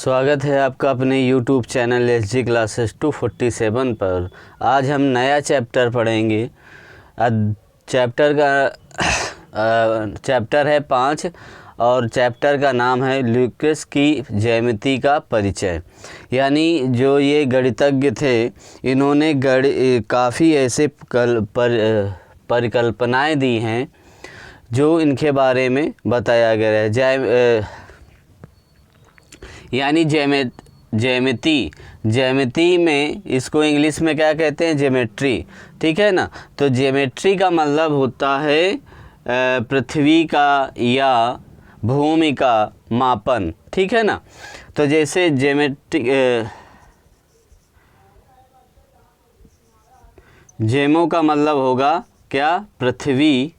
स्वागत है आपका अपने YouTube चैनल SG क्लासेस 247 पर। आज हम नया चैप्टर पढ़ेंगे। चैप्टर है 5 और चैप्टर का नाम है ल्यूक्रेस की ज्यामिति का परिचय। यानी जो ये गणितज्ञ थे, इन्होंने काफ़ी ऐसे परिकल्पनाएं दी हैं जो इनके बारे में बताया गया है। यानी ज्यामिति में इसको इंग्लिश में क्या कहते हैं? ज्योमेट्री। ठीक है ना। तो ज्योमेट्री का मतलब होता है पृथ्वी का या भूमि का मापन। ठीक है ना। तो जैसे जेमो का मतलब होगा क्या? पृथ्वी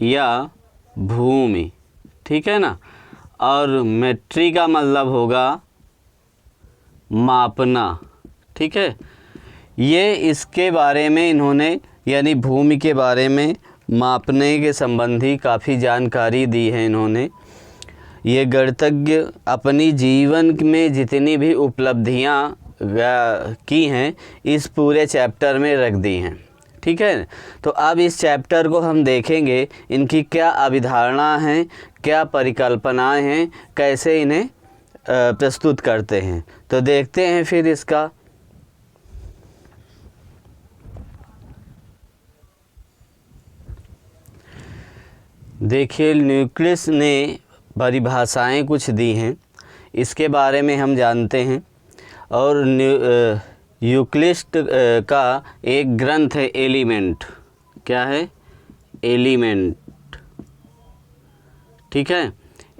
या भूमि। ठीक है ना। और मेट्री का मतलब होगा मापना। ठीक है। ये इसके बारे में इन्होंने यानी भूमि के बारे में मापने के संबंधी काफ़ी जानकारी दी है इन्होंने। ये गणितज्ञ अपनी जीवन में जितनी भी उपलब्धियां की हैं इस पूरे चैप्टर में रख दी हैं। ठीक है। तो अब इस चैप्टर को हम देखेंगे, इनकी क्या अवधारणा हैं, क्या परिकल्पनाएं हैं, कैसे इन्हें प्रस्तुत करते हैं। तो देखते हैं फिर इसका। देखिए, ल्यूक्रेस ने परिभाषाएं कुछ दी हैं, इसके बारे में हम जानते हैं। और यूक्लिड का एक ग्रंथ है एलिमेंट। क्या है? एलिमेंट। ठीक है।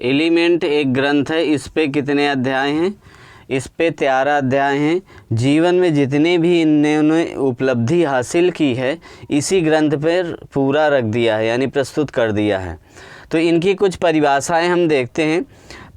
एलिमेंट एक ग्रंथ है। इस पे कितने अध्याय हैं? इस पे 13 अध्याय हैं। जीवन में जितने भी इन्होंने उपलब्धि हासिल की है इसी ग्रंथ पर पूरा रख दिया है, यानी प्रस्तुत कर दिया है। तो इनकी कुछ परिभाषाएं हम देखते हैं।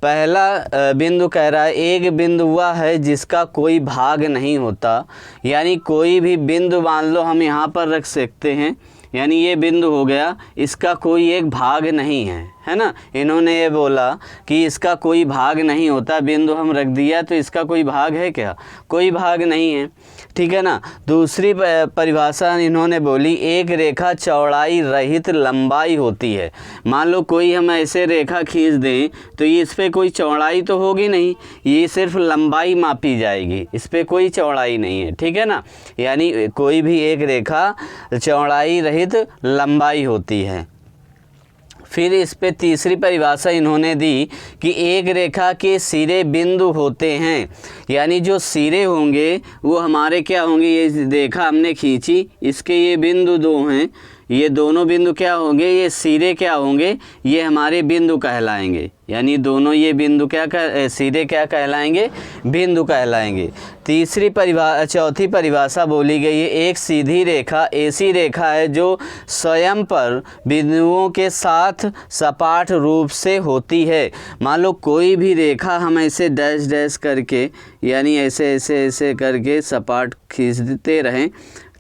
पहला बिंदु कह रहा है, एक बिंदु वह है जिसका कोई भाग नहीं होता। यानी कोई भी बिंदु मान लो हम यहाँ पर रख सकते हैं, यानी ये बिंदु हो गया, इसका कोई एक भाग नहीं है ना। इन्होंने ये बोला कि इसका कोई भाग नहीं होता। बिंदु हम रख दिया तो इसका कोई भाग है क्या? कोई भाग नहीं है। ठीक है ना। दूसरी परिभाषा इन्होंने बोली, एक रेखा चौड़ाई रहित लंबाई होती है। मान लो कोई हम ऐसे रेखा खींच दें तो ये इस पर कोई चौड़ाई तो होगी नहीं, ये सिर्फ लंबाई मापी जाएगी, इस पर कोई चौड़ाई नहीं है। ठीक है ना। यानी कोई भी एक रेखा चौड़ाई रहित लंबाई होती है। फिर इस पे तीसरी परिभाषा इन्होंने दी कि एक रेखा के सिरे बिंदु होते हैं। यानी जो सिरे होंगे वो हमारे क्या होंगे? ये रेखा हमने खींची, इसके ये बिंदु दो हैं, ये दोनों बिंदु क्या होंगे? ये सिरे क्या होंगे? ये हमारे बिंदु कहलाएंगे। यानी दोनों ये बिंदु सिरे क्या कहलाएंगे? बिंदु कहलाएंगे। चौथी परिभाषा बोली गई है, एक सीधी रेखा ऐसी रेखा है जो स्वयं पर बिंदुओं के साथ सपाट रूप से होती है। मान लो कोई भी रेखा हम ऐसे डैश डैश करके, यानी ऐसे ऐसे ऐसे करके सपाट खींचते रहें।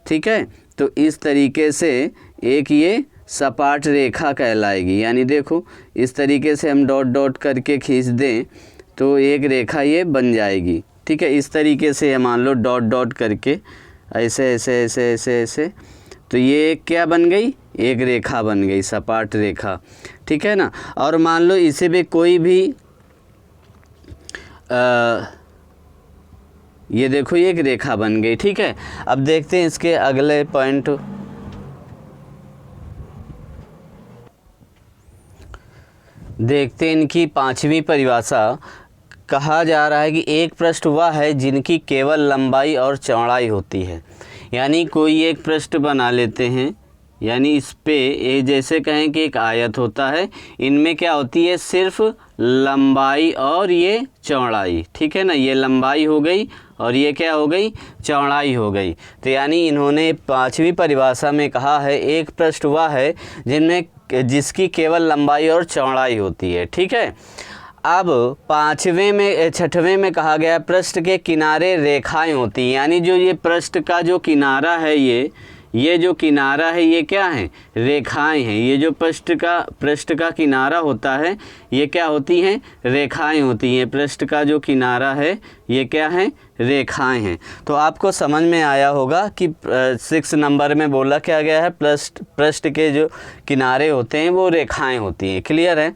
ठीक है। तो इस तरीके से एक ये सपाट रेखा कहलाएगी। यानी देखो, इस तरीके से हम डॉट डॉट करके खींच दें तो एक रेखा ये बन जाएगी। ठीक है। इस तरीके से मान लो डॉट डॉट करके ऐसे ऐसे ऐसे ऐसे ऐसे, तो ये क्या बन गई? एक रेखा बन गई, सपाट रेखा। ठीक है ना। और मान लो इसे भी कोई भी ये देखो, ये एक रेखा बन गई। ठीक है। अब देखते हैं इसके अगले पॉइंट। देखते हैं इनकी पांचवी परिभाषा। कहा जा रहा है कि एक पृष्ठ वह है जिनकी केवल लंबाई और चौड़ाई होती है। यानी कोई एक पृष्ठ बना लेते हैं, यानी इस पे ये जैसे कहें कि एक आयत होता है, इनमें क्या होती है? सिर्फ लंबाई और ये चौड़ाई। ठीक है ना। ये लंबाई हो गई और ये क्या हो गई? चौड़ाई हो गई। तो यानी इन्होंने पांचवी परिभाषा में कहा है, एक पृष्ठ वह है जिसकी केवल लंबाई और चौड़ाई होती है। ठीक है। अब छठवें में कहा गया, पृष्ठ के किनारे रेखाएं होती हैं। यानी जो ये पृष्ठ का जो किनारा है ये जो किनारा है ये क्या है, रेखाएं हैं। ये जो पृष्ठ का किनारा होता है ये क्या होती हैं, रेखाएं होती हैं। पृष्ठ का जो किनारा है ये क्या है, रेखाएं हैं। तो आपको समझ में आया होगा कि 6 नंबर में बोला क्या गया है, पृष्ठ के जो किनारे होते हैं वो रेखाएं होती हैं। क्लियर है।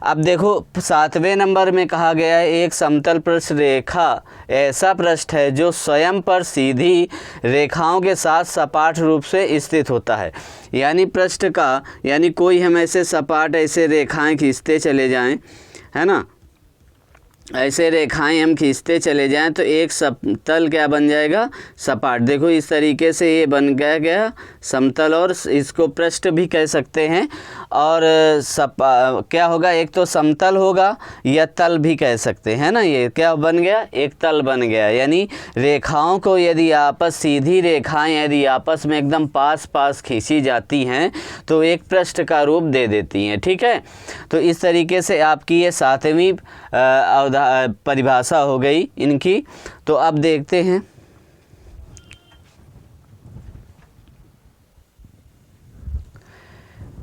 अब देखो 7वें नंबर में कहा गया है एक समतल पृष्ठ रेखा ऐसा पृष्ठ है जो स्वयं पर सीधी रेखाओं के साथ सपाट रूप से स्थित होता है। यानी पृष्ठ का, यानी कोई हम ऐसे सपाट ऐसे रेखाएं खींचते चले जाएं, है ना, ऐसे रेखाएं हम खींचते चले जाएं तो एक समतल क्या बन जाएगा, सपाट। देखो इस तरीके से ये बन गया समतल, और इसको पृष्ठ भी कह सकते हैं। और क्या होगा, एक तो समतल होगा या तल भी कह सकते हैं ना। ये क्या बन गया, एक तल बन गया। यानी रेखाओं को यदि सीधी रेखाएं यदि आपस में एकदम पास पास खींची जाती हैं तो एक पृष्ठ का रूप दे देती हैं। ठीक है। तो इस तरीके से आपकी ये 7वीं परिभाषा हो गई इनकी। तो अब देखते हैं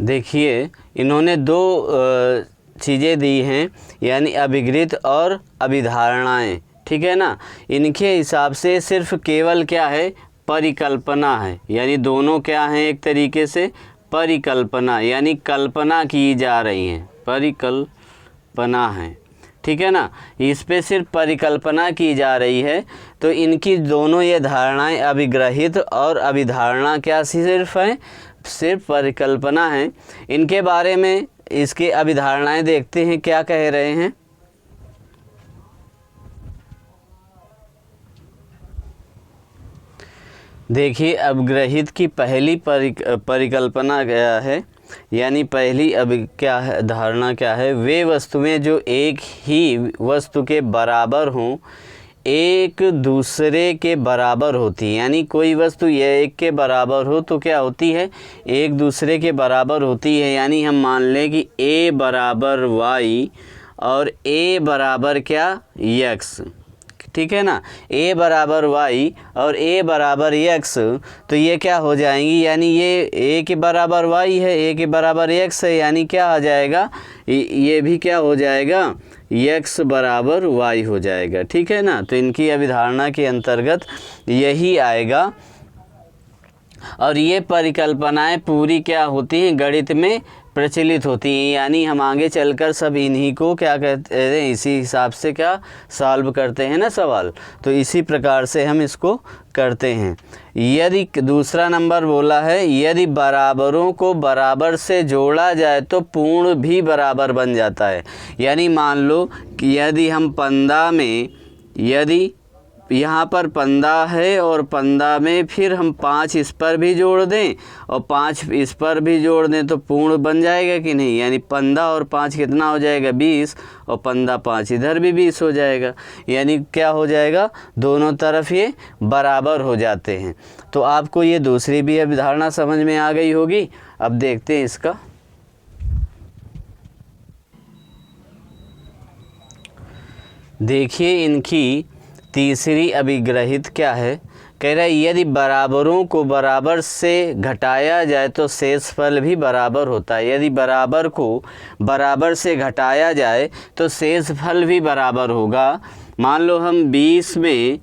देखिए इन्होंने 2 चीज़ें दी हैं, यानी अभिगृहित और अभिधारणाएं। ठीक है ना। इनके हिसाब से सिर्फ केवल क्या है, परिकल्पना है। यानी दोनों क्या हैं, एक तरीके से परिकल्पना, यानी कल्पना की जा रही हैं, परिकल्पना है। ठीक है ना। इस पे सिर्फ परिकल्पना की जा रही है। तो इनकी दोनों ये धारणाएं अभिग्रहित और अभिधारणा क्या सिर्फ हैं, सिर्फ परिकल्पना है। इनके बारे में इसके अभिधारणाएं देखते हैं क्या कह रहे हैं। देखिए अभिग्रहित की पहली परिकल्पना क्या है, यानी पहली क्या है, धारणा क्या है, वे वस्तुएं जो एक ही वस्तु के बराबर हों, एक दूसरे के बराबर होती है। यानी कोई वस्तु ये एक के बराबर हो तो क्या होती है, एक दूसरे के बराबर होती है। यानी हम मान लें कि a बराबर y और a बराबर क्या, x। ठीक है ना। a बराबर y और a बराबर x, तो ये क्या हो जाएंगी, यानी ये a के बराबर y है, a के बराबर x है, यानी क्या आ जाएगा, ये भी क्या हो जाएगा, x बराबर y हो जाएगा। ठीक है ना। तो इनकी अभिधारणा के अंतर्गत यही आएगा। और ये परिकल्पनाएं पूरी क्या होती हैं, गणित में प्रचलित होती हैं। यानी हम आगे चलकर सब इन्हीं को क्या कहते हैं, इसी हिसाब से क्या सॉल्व करते हैं ना सवाल। तो इसी प्रकार से हम इसको करते हैं। यदि दूसरा नंबर बोला है, यदि बराबरों को बराबर से जोड़ा जाए तो पूर्ण भी बराबर बन जाता है। यानी मान लो कि यदि हम पंदा में, यदि यहाँ पर पंदा है और पंदा में फिर हम 5 इस पर भी जोड़ दें और 5 इस पर भी जोड़ दें तो पूर्ण बन जाएगा कि नहीं। यानी पंदा और 5 कितना हो जाएगा, 20, और पंदा 5 इधर भी 20 हो जाएगा। यानी क्या हो जाएगा, दोनों तरफ ये बराबर हो जाते हैं। तो आपको ये दूसरी भी अवधारणा समझ में आ गई होगी। अब देखते हैं इसका। देखिए इनकी तीसरी अभिग्रहित क्या है, कह रहा है यदि बराबरों को बराबर से घटाया जाए तो शेषफल भी बराबर होता है। यदि बराबर को बराबर से घटाया जाए तो शेषफल भी बराबर होगा। मान लो हम 20 में,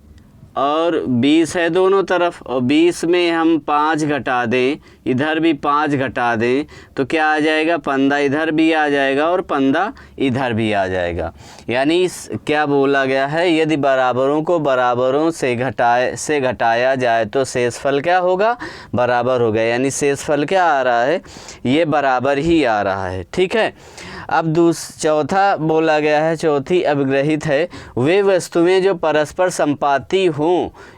और 20 है दोनों तरफ, और 20 में हम 5 घटा दें, इधर भी 5 घटा दें, तो क्या आ जाएगा, पंदा इधर भी आ जाएगा और पंदा इधर भी आ जाएगा। यानी क्या बोला गया है, यदि बराबरों को बराबरों से घटाया जाए तो शेषफल क्या होगा, बराबर होगा। यानी शेषफल क्या आ रहा है, ये बराबर ही आ रहा है। ठीक है। अब चौथा बोला गया है, चौथी अभिग्रहित है, वे वस्तुएं जो परस्पर संपाती हों,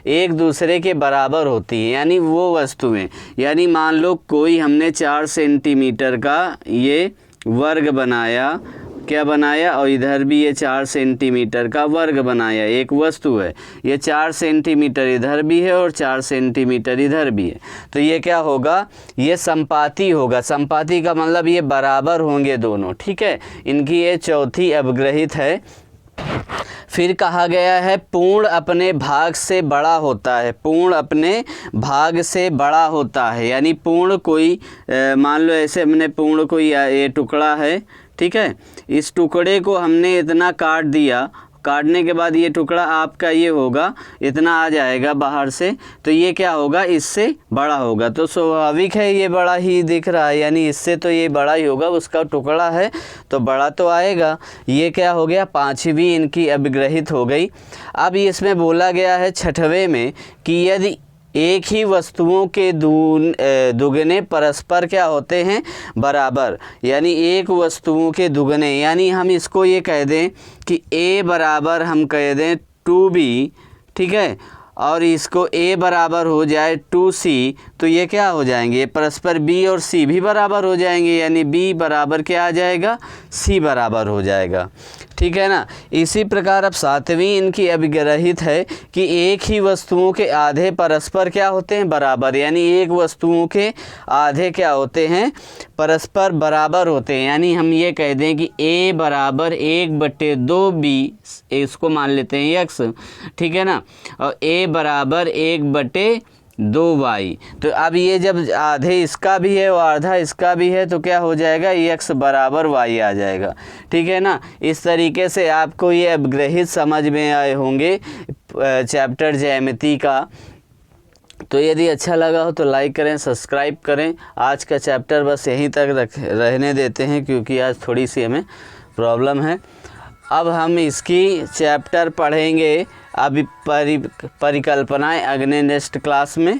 एक दूसरे के बराबर होती हैं। यानी वो वस्तुएं, यानी मान लो कोई हमने 4 सेंटीमीटर का ये वर्ग बनाया, क्या बनाया, और इधर भी ये 4 सेंटीमीटर का वर्ग बनाया, एक वस्तु है, ये 4 सेंटीमीटर इधर भी है और 4 सेंटीमीटर इधर भी है। तो ये क्या होगा, ये संपाती होगा। संपाती का मतलब ये बराबर होंगे दोनों। ठीक है। इनकी ये चौथी अभिग्रहित है। फिर कहा गया है पूर्ण अपने भाग से बड़ा होता है, पूर्ण अपने भाग से बड़ा होता है। यानी पूर्ण कोई मान लो ऐसे हमने पूर्ण कोई ये टुकड़ा है, ठीक है, इस टुकड़े को हमने इतना काट दिया, काटने के बाद ये टुकड़ा आपका ये होगा, इतना आ जाएगा बाहर से, तो ये क्या होगा, इससे बड़ा होगा। तो स्वाभाविक है ये बड़ा ही दिख रहा है, यानी इससे तो ये बड़ा ही होगा, उसका टुकड़ा है तो बड़ा तो आएगा। ये क्या हो गया, पांचवी इनकी अभिग्रहित हो गई। अब इसमें बोला गया है छठवें में कि यदि एक ही वस्तुओं के दुगने परस्पर क्या होते हैं, बराबर, यानी एक वस्तुओं के दुगने, यानी हम इसको ये कह दें कि A बराबर हम कह दें 2B, ठीक है, और इसको A बराबर हो जाए 2C, तो ये क्या हो जाएंगे, परस्पर B और C भी बराबर हो जाएंगे, यानी B बराबर क्या आ जाएगा, C बराबर हो जाएगा, ठीक है ना। इसी प्रकार अब सातवीं इनकी अभिग्रहित है कि एक ही वस्तुओं के आधे परस्पर क्या होते हैं, बराबर, यानी एक वस्तुओं के आधे क्या होते हैं, परस्पर बराबर होते हैं। यानी हम ये कह दें कि A बराबर 1/2B, इसको मान लेते हैं x, ठीक है ना, और A बराबर 1/2y। तो अब ये जब आधे इसका भी है और आधा इसका भी है तो क्या हो जाएगा, x बराबर y आ जाएगा, ठीक है ना। इस तरीके से आपको ये अभिग्रहित समझ में आए होंगे चैप्टर ज्यामिति का। तो यदि अच्छा लगा हो तो लाइक करें, सब्सक्राइब करें। आज का चैप्टर बस यहीं तक रहने देते हैं क्योंकि आज थोड़ी सी हमें प्रॉब्लम है। अब हम इसकी चैप्टर पढ़ेंगे अभी परिकल्पनाएं अगले नेक्स्ट क्लास में।